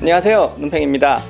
안녕하세요, 눈팽입니다.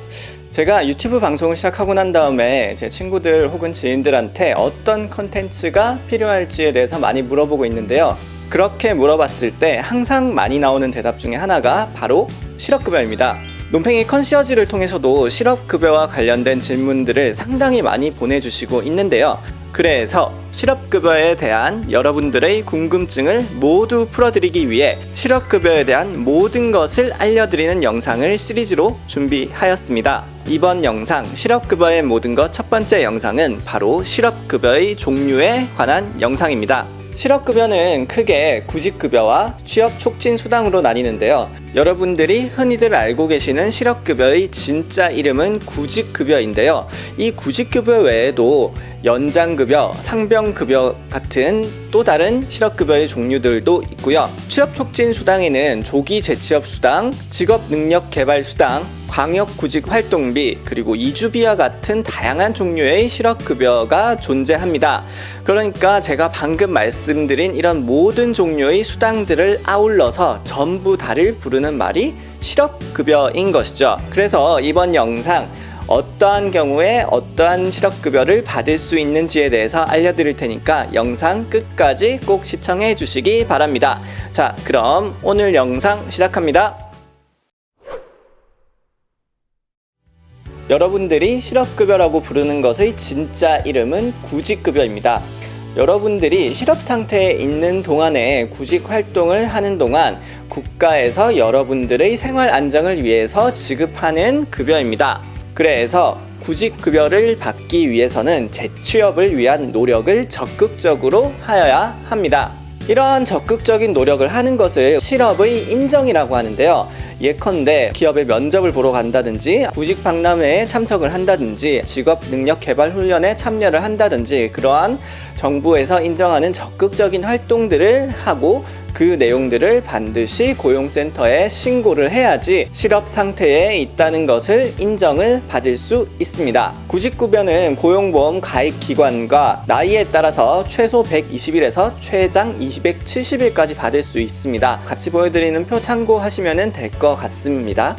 제가 유튜브 방송을 시작하고 난 다음에 제 친구들 혹은 지인들한테 어떤 컨텐츠가 필요할지에 대해서 많이 물어보고 있는데요. 그렇게 물어봤을 때 항상 많이 나오는 대답 중에 하나가 바로 실업급여입니다. 논팽이 컨시어지를 통해서도 실업급여와 관련된 질문들을 상당히 많이 보내주시고 있는데요. 그래서 실업급여에 대한 여러분들의 궁금증을 모두 풀어드리기 위해 실업급여에 대한 모든 것을 알려드리는 영상을 시리즈로 준비하였습니다. 이번 영상 실업급여의 모든 것 첫 번째 영상은 바로 실업급여의 종류에 관한 영상입니다. 실업급여는 크게 구직급여와 취업촉진수당으로 나뉘는데요. 여러분들이 흔히들 알고 계시는 실업급여의 진짜 이름은 구직급여인데요. 이 구직급여 외에도 연장급여, 상병급여 같은 또 다른 실업급여의 종류들도 있고요. 취업촉진수당에는 조기 재취업수당, 직업능력개발수당, 광역구직활동비, 그리고 이주비와 같은 다양한 종류의 실업급여가 존재합니다. 그러니까 제가 방금 말씀드린 이런 모든 종류의 수당들을 아울러서 전부 다를 부르는 말이 실업급여인 것이죠. 그래서 이번 영상 어떠한 경우에 어떠한 실업급여를 받을 수 있는지에 대해서 알려드릴 테니까 영상 끝까지 꼭 시청해 주시기 바랍니다. 자, 그럼 오늘 영상 시작합니다. 여러분들이 실업급여라고 부르는 것의 진짜 이름은 구직급여입니다. 여러분들이 실업상태에 있는 동안에 구직활동을 하는 동안 국가에서 여러분들의 생활 안정을 위해서 지급하는 급여입니다. 그래서 구직급여를 받기 위해서는 재취업을 위한 노력을 적극적으로 하여야 합니다. 이러한 적극적인 노력을 하는 것을 실업의 인정이라고 하는데요. 예컨대 기업의 면접을 보러 간다든지 구직 박람회에 참석을 한다든지 직업 능력 개발 훈련에 참여를 한다든지 그러한 정부에서 인정하는 적극적인 활동들을 하고 그 내용들을 반드시 고용센터에 신고를 해야지 실업 상태에 있다는 것을 인정을 받을 수 있습니다. 구직급여는 고용보험 가입기관과 나이에 따라서 최소 120일에서 최장 270일까지 받을 수 있습니다. 같이 보여드리는 표 참고하시면 될 것 같습니다.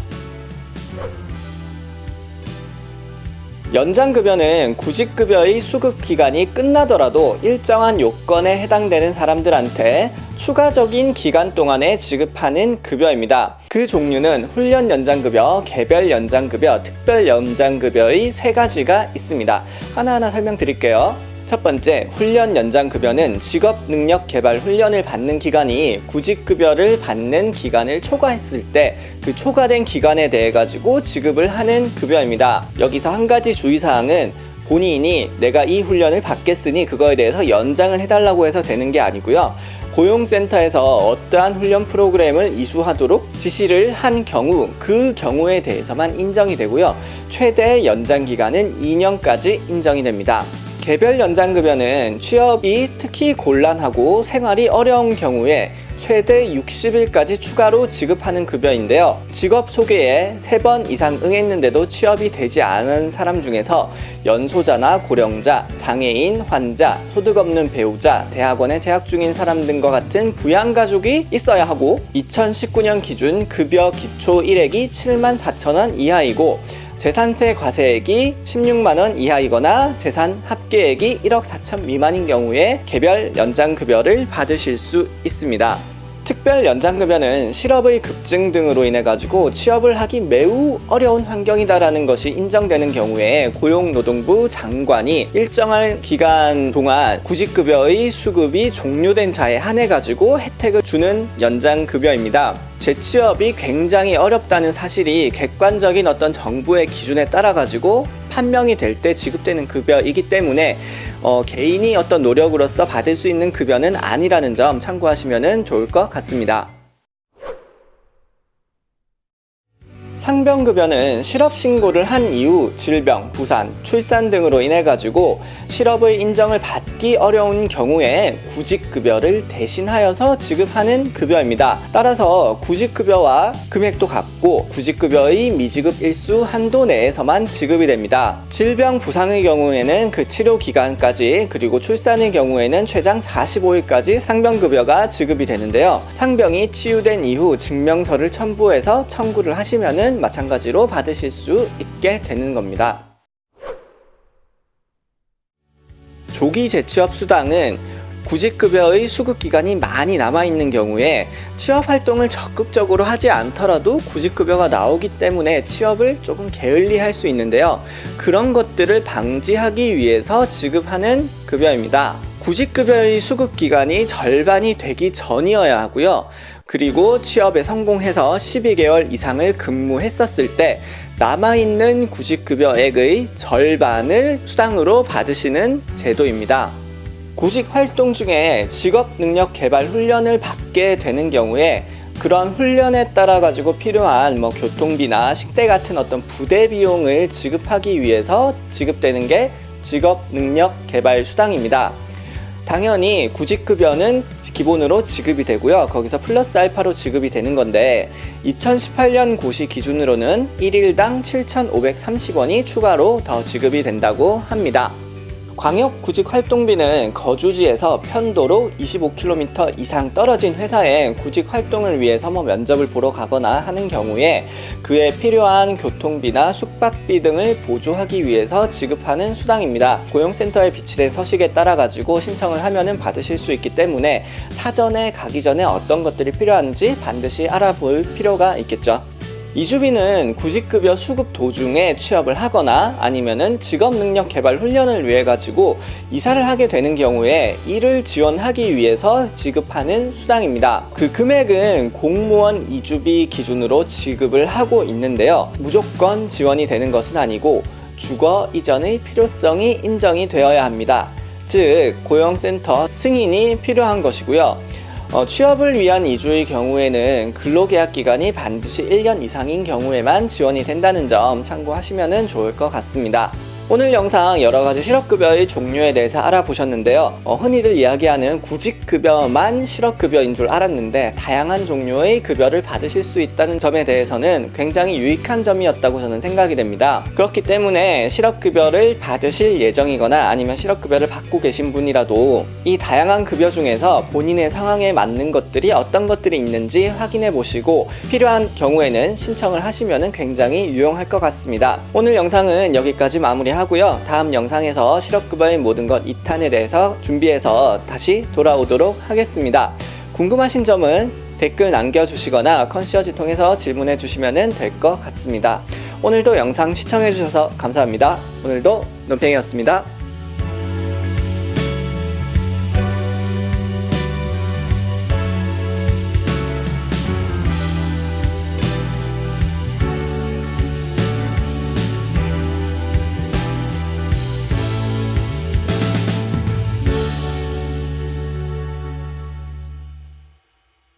연장급여는 구직급여의 수급기간이 끝나더라도 일정한 요건에 해당되는 사람들한테 추가적인 기간 동안에 지급하는 급여입니다. 그 종류는 훈련연장급여, 개별연장급여, 특별연장급여의 세 가지가 있습니다. 하나하나 설명드릴게요. 첫 번째, 훈련연장급여는 직업능력개발 훈련을 받는 기간이 구직급여를 받는 기간을 초과했을 때 그 초과된 기간에 대해 가지고 지급을 하는 급여입니다. 여기서 한 가지 주의사항은 본인이 내가 이 훈련을 받겠으니 그거에 대해서 연장을 해달라고 해서 되는 게 아니고요. 고용센터에서 어떠한 훈련 프로그램을 이수하도록 지시를 한 경우 그 경우에 대해서만 인정이 되고요. 최대 연장 기간은 2년까지 인정이 됩니다. 개별 연장급여는 취업이 특히 곤란하고 생활이 어려운 경우에 최대 60일까지 추가로 지급하는 급여인데요. 직업 소개에 3번 이상 응했는데도 취업이 되지 않은 사람 중에서 연소자나 고령자, 장애인, 환자, 소득 없는 배우자, 대학원에 재학 중인 사람 등과 같은 부양가족이 있어야 하고 2019년 기준 급여 기초 1액이 74,000원 이하이고 재산세 과세액이 16만원 이하이거나 재산 합계액이 1억 4천 미만인 경우에 개별 연장급여를 받으실 수 있습니다. 특별 연장급여는 실업의 급증 등으로 인해 가지고 취업을 하기 매우 어려운 환경이다라는 것이 인정되는 경우에 고용노동부 장관이 일정한 기간 동안 구직급여의 수급이 종료된 자에 한해 가지고 혜택을 주는 연장급여입니다. 재취업이 굉장히 어렵다는 사실이 객관적인 어떤 정부의 기준에 따라 가지고 판명이 될 때 지급되는 급여이기 때문에 개인이 어떤 노력으로서 받을 수 있는 급여는 아니라는 점 참고하시면 좋을 것 같습니다. 상병급여는 실업신고를 한 이후 질병, 부산, 출산 등으로 인해 가지고 실업의 인정을 받기 어려운 경우에 구직급여를 대신하여서 지급하는 급여입니다. 따라서 구직급여와 금액도 같고 구직급여의 미지급 일수 한도 내에서만 지급이 됩니다. 질병, 부상의 경우에는 그 치료기간까지 그리고 출산의 경우에는 최장 45일까지 상병급여가 지급이 되는데요. 상병이 치유된 이후 증명서를 첨부해서 청구를 하시면은 수당은 마찬가지로 받으실 수 있게 되는 겁니다. 조기 재취업 수당은 구직급여의 수급기간이 많이 남아있는 경우에 취업활동을 적극적으로 하지 않더라도 구직급여가 나오기 때문에 취업을 조금 게을리할 수 있는데요. 그런 것들을 방지하기 위해서 지급하는 급여입니다. 구직급여의 수급기간이 절반이 되기 전이어야 하고요. 그리고 취업에 성공해서 12개월 이상을 근무했었을 때 남아있는 구직급여액의 절반을 수당으로 받으시는 제도입니다. 구직 활동 중에 직업능력 개발 훈련을 받게 되는 경우에 그런 훈련에 따라 가지고 필요한 교통비나 식대 같은 어떤 부대 비용을 지급하기 위해서 지급되는 게 직업능력 개발 수당입니다. 당연히 구직급여는 기본으로 지급이 되고요. 거기서 플러스 알파로 지급이 되는 건데 2018년 고시 기준으로는 1일당 7,530원이 추가로 더 지급이 된다고 합니다. 광역 구직 활동비는 거주지에서 편도로 25km 이상 떨어진 회사에 구직 활동을 위해서 면접을 보러 가거나 하는 경우에 그에 필요한 교통비나 숙박비 등을 보조하기 위해서 지급하는 수당입니다. 고용센터에 비치된 서식에 따라 가지고 신청을 하면은 받으실 수 있기 때문에 사전에 가기 전에 어떤 것들이 필요한지 반드시 알아볼 필요가 있겠죠. 이주비는 구직급여 수급 도중에 취업을 하거나 아니면은 직업능력 개발 훈련을 위해 가지고 이사를 하게 되는 경우에 이를 지원하기 위해서 지급하는 수당입니다. 그 금액은 공무원 이주비 기준으로 지급을 하고 있는데요. 무조건 지원이 되는 것은 아니고 주거 이전의 필요성이 인정이 되어야 합니다. 즉 고용센터 승인이 필요한 것이고요. 취업을 위한 이주의 경우에는 근로계약 기간이 반드시 1년 이상인 경우에만 지원이 된다는 점 참고하시면 좋을 것 같습니다. 오늘 영상 여러가지 실업급여의 종류에 대해서 알아보셨는데요. 흔히들 이야기하는 구직급여만 실업급여인 줄 알았는데 다양한 종류의 급여를 받으실 수 있다는 점에 대해서는 굉장히 유익한 점이었다고 저는 생각이 됩니다. 그렇기 때문에 실업급여를 받으실 예정이거나 아니면 실업급여를 받고 계신 분이라도 이 다양한 급여 중에서 본인의 상황에 맞는 것들이 어떤 것들이 있는지 확인해 보시고 필요한 경우에는 신청을 하시면 굉장히 유용할 것 같습니다. 오늘 영상은 여기까지 마무리하고요. 다음 영상에서 실업급여의 모든 것 2탄에 대해서 준비해서 다시 돌아오도록 하겠습니다. 궁금하신 점은 댓글 남겨주시거나 컨시어지 통해서 질문해 주시면 될 것 같습니다. 오늘도 영상 시청해 주셔서 감사합니다. 오늘도 논팽이었습니다.